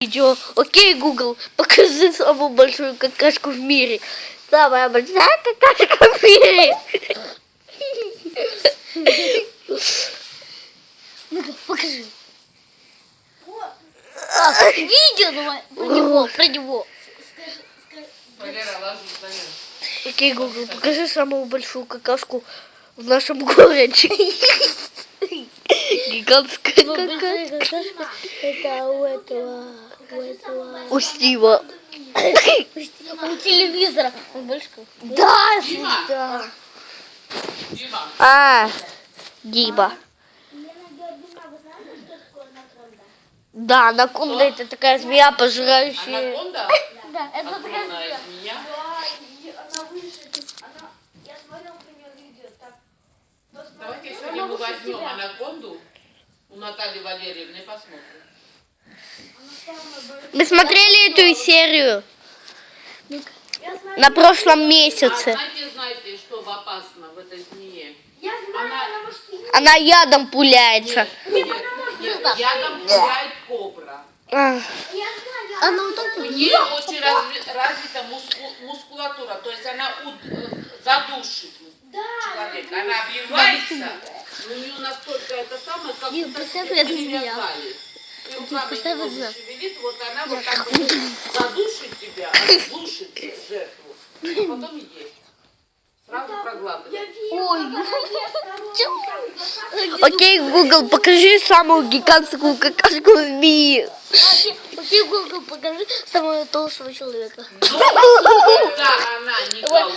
Видео. Окей, Google, покажи самую большую какашку в мире. Самая большая какашка в мире. Ну-ка, покажи. Видео давай про него. Окей, Google, покажи самую большую какашку в нашем городе. Гигантская какашка. Это у этого. У Стива. У телевизора. Он больше. Да, Да. Дима. Да, анаконда это такая змея, пожирающая. Анаконда? Да, это такая Огромная змея. Я смотрел про нее видео. Давайте сегодня мы возьмем анаконду у Натальи Валерьевны и посмотрим. Мы смотрели эту серию на прошлом месяце. Знаете, что опасно в этой змее? Я знаю, она может... Она ядом пуляется. Нет, ядом пуляет кобра. А, Она вот так У нее очень развита мускулатура, то есть она задушит человека. Она обвивается, но у нее настолько это самое, как будто перевязали. И руками не может шевелить, вот она вот так вот задушит тебя, оглушит жертву, а потом и есть. Сразу проглатывает. окей, Google, покажи самую гигантскую какашку в мире. Окей, Google, покажи самого толстого человека. Да, она не